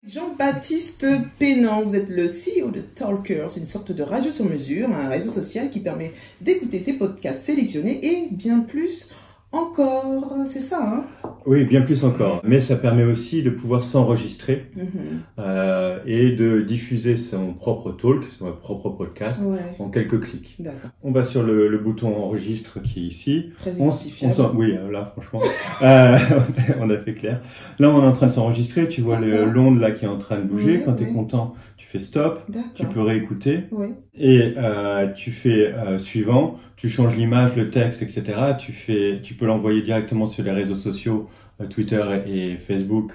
Jean-Baptiste Pénan, vous êtes le CEO de Talkers, une sorte de radio sur mesure, un réseau social qui permet d'écouter ces podcasts sélectionnés et bien plus encore. C'est ça, hein? Oui, bien plus encore. Mais ça permet aussi de pouvoir s'enregistrer et de diffuser son propre talk, son propre podcast en quelques clics. D'accord. On va sur le bouton enregistre qui est ici. Très identifiable. Oui, là, franchement, on a fait clair. Là, on est en train de s'enregistrer. Tu vois l'onde là qui est en train de bouger. Quand tu es content, tu fais stop. Tu peux réécouter. Et tu fais suivant. Tu changes l'image, le texte, etc. Tu peux l'envoyer directement sur les réseaux sociaux, Twitter et Facebook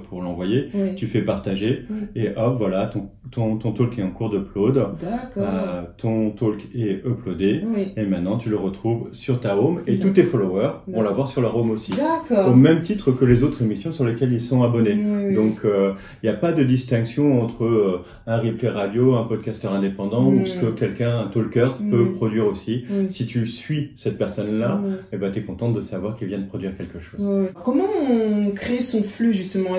pour l'envoyer. Tu fais partager et hop, voilà, ton talk est en cours d'upload. Ton talk est uploadé et maintenant tu le retrouves sur ta home et tous tes followers vont l'avoir sur leur home aussi. Au même titre que les autres émissions sur lesquelles ils sont abonnés. Donc il n'y a pas de distinction entre un replay radio, un podcasteur indépendant ou ce que quelqu'un, un talker peut produire aussi. Si tu suis cette personne-là, eh ben, tu es contente de savoir qu'elle vient de produire quelque chose. Comment on crée son flux justement?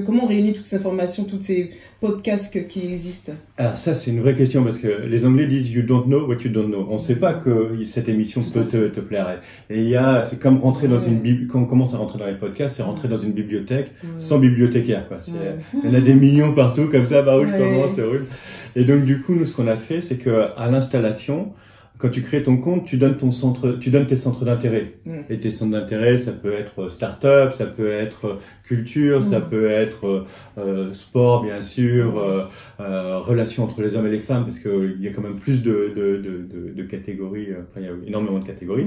Comment on réunit toutes ces informations, tous ces podcasts qui existent? Alors ça, c'est une vraie question parce que les Anglais disent you don't know what you don't know. On ne sait pas que cette émission peut te plaire. Et c'est comme rentrer dans une bibliothèque. Quand on commence à rentrer dans les podcasts, c'est rentrer dans une bibliothèque sans bibliothécaire, quoi. Il y en a des millions partout comme ça. Bah oui, comment c'est horrible. Et donc du coup, nous, ce qu'on a fait, c'est que à l'installation, quand tu crées ton compte, tu donnes tes centres d'intérêt. Et tes centres d'intérêt, ça peut être start-up, ça peut être culture, ça peut être sport, bien sûr, relations entre les hommes et les femmes, parce qu'il y a quand même plus de catégories, il y a énormément de catégories.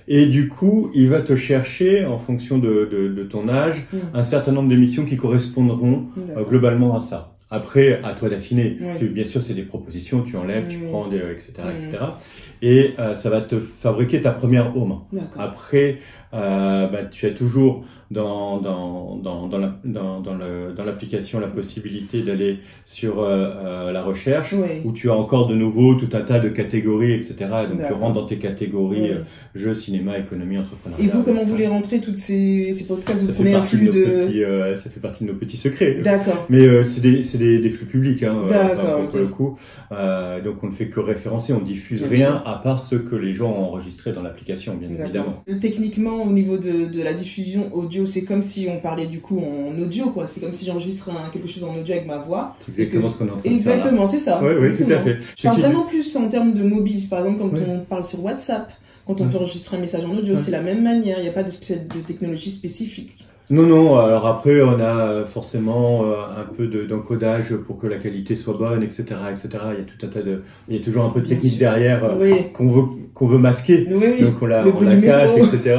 Et du coup, il va te chercher, en fonction de ton âge, un certain nombre d'émissions qui correspondront globalement à ça. Après, à toi d'affiner. Bien sûr, c'est des propositions, tu enlèves, tu prends, etc., etc. Et ça va te fabriquer ta première home. Après, tu as toujours dans l'application la possibilité d'aller sur la recherche où tu as encore de nouveau tout un tas de catégories, etc. Donc tu rentres dans tes catégories jeux, cinéma, économie, entrepreneuriat. Et vous, comment vous les rentrez toutes ces podcasts? Vous prenez un flux ça fait partie de nos petits secrets. D'accord. Mais c'est des flux publics, hein, pour le coup. Donc on ne fait que référencer, on diffuse rien à part ce que les gens ont enregistré dans l'application, bien évidemment. Techniquement, au niveau de la diffusion audio, c'est comme si on parlait du coup en audio, quoi. C'est comme si j'enregistre quelque chose en audio avec ma voix. C'est exactement ce qu'on est en train de faire. Exactement, c'est ça. Oui, tout à fait. Je parle vraiment plus en termes de mobile. Par exemple, quand on parle sur WhatsApp, quand on peut enregistrer un message en audio, c'est la même manière. Il n'y a pas de technologie spécifique. Non. Alors après, on a forcément un peu d'encodage pour que la qualité soit bonne, etc., etc. Il y a tout un tas il y a toujours un peu de technique derrière qu'on veut masquer. Donc on la cache, etc.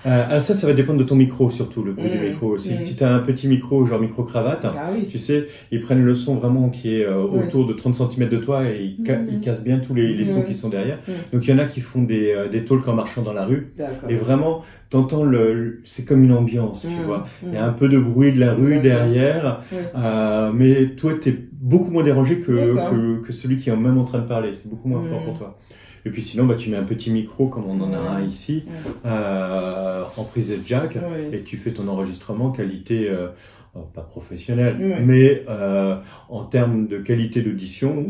Alors ça va dépendre de ton micro surtout, le bruit du micro. Si tu as un petit micro, genre micro-cravate, tu sais, ils prennent le son vraiment qui est autour de 30 cm de toi et ils cassent bien tous les sons qui sont derrière. Donc il y en a qui font des talks en marchant dans la rue. Et vraiment, t'entends c'est comme une ambiance, tu vois. Il y a un peu de bruit de la rue derrière, mais toi, t'es beaucoup moins dérangé que celui qui est même en train de parler. C'est beaucoup moins fort pour toi. Et puis sinon, tu mets un petit micro, comme on en a un ici, en prise jack, et tu fais ton enregistrement qualité, pas professionnelle, mais en termes de qualité d'audition,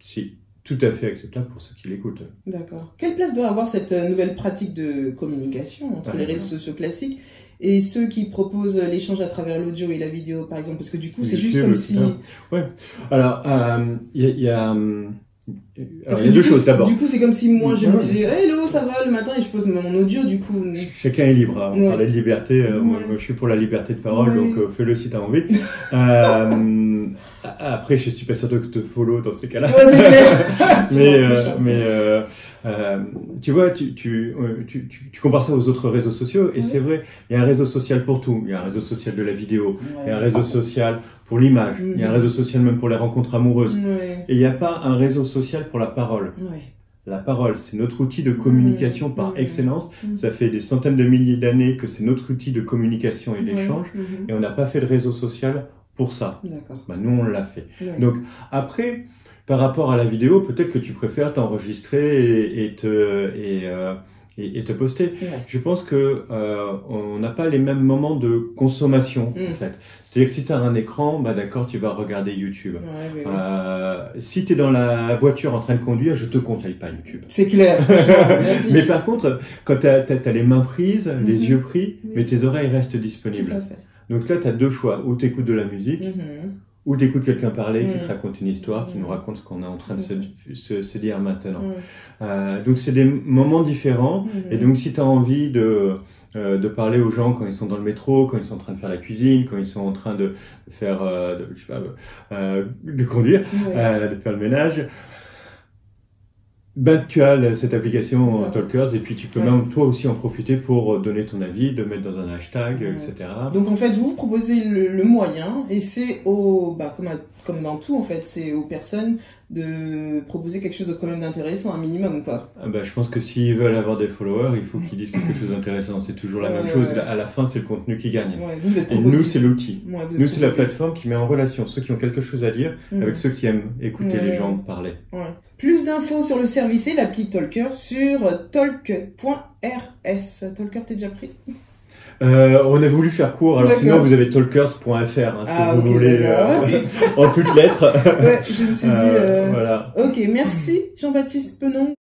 c'est tout à fait acceptable pour ceux qui l'écoutent. D'accord. Quelle place doit avoir cette nouvelle pratique de communication entre les réseaux sociaux classiques et ceux qui proposent l'échange à travers l'audio et la vidéo, par exemple? Parce que du coup, c'est juste comme si... Alors, il y a deux choses d'abord. Du coup, c'est comme si moi je me disais hello, ça va le matin et je pose mon audio, du coup. Chacun est libre. On parlait de liberté. Moi, je suis pour la liberté de parole, donc fais-le si tu as envie. Après, je suis pas sûr de te follow dans ces cas-là. Tu vois, tu compares ça aux autres réseaux sociaux et c'est vrai, il y a un réseau social pour tout. Il y a un réseau social de la vidéo, il y a un réseau social pour l'image, il y a un réseau social même pour les rencontres amoureuses. Et il n'y a pas un réseau social pour la parole. La parole, c'est notre outil de communication par excellence. Ça fait des centaines de milliers d'années que c'est notre outil de communication et d'échange et on n'a pas fait de réseau social pour ça. Nous, on l'a fait. Donc après, par rapport à la vidéo, peut-être que tu préfères t'enregistrer et te poster. Je pense que on n'a pas les mêmes moments de consommation en fait. C'est-à-dire que si tu as un écran, bah d'accord, tu vas regarder YouTube. Ouais, oui. Si tu es dans la voiture en train de conduire, je te conseille pas YouTube. C'est clair. Merci. Mais par contre, quand tu as les mains prises, les yeux pris, Oui. mais tes oreilles restent Tout disponibles. à fait. Donc là, tu as deux choix. Ou tu écoutes de la musique, ou tu écoutes quelqu'un parler qui te raconte une histoire, qui nous raconte ce qu'on est en train de se dire maintenant. Donc c'est des moments différents. Et donc si tu as envie de parler aux gens quand ils sont dans le métro, quand ils sont en train de faire la cuisine, quand ils sont en train de faire, de conduire, de faire le ménage, ben, tu as cette application Talkers et puis tu peux même toi aussi en profiter pour donner ton avis, de mettre dans un hashtag, etc. Donc en fait, vous proposez le moyen et c'est comme dans tout en fait, c'est aux personnes de proposer quelque chose de quand même d'intéressant, un minimum ou pas. Je pense que s'ils veulent avoir des followers, il faut qu'ils disent quelque chose d'intéressant. C'est toujours la même chose. À la fin, c'est le contenu qui gagne. Vous êtes et nous, c'est l'outil. Nous, c'est la plateforme qui met en relation ceux qui ont quelque chose à dire avec ceux qui aiment écouter les gens parler. Plus d'infos sur le service et l'appli Talker sur talk.rs. Talker, t'es déjà pris? On a voulu faire court, alors sinon vous avez talkers.fr, si vous voulez, en toutes lettres. Je me suis dit, voilà. Ok, merci Jean-Baptiste Penon.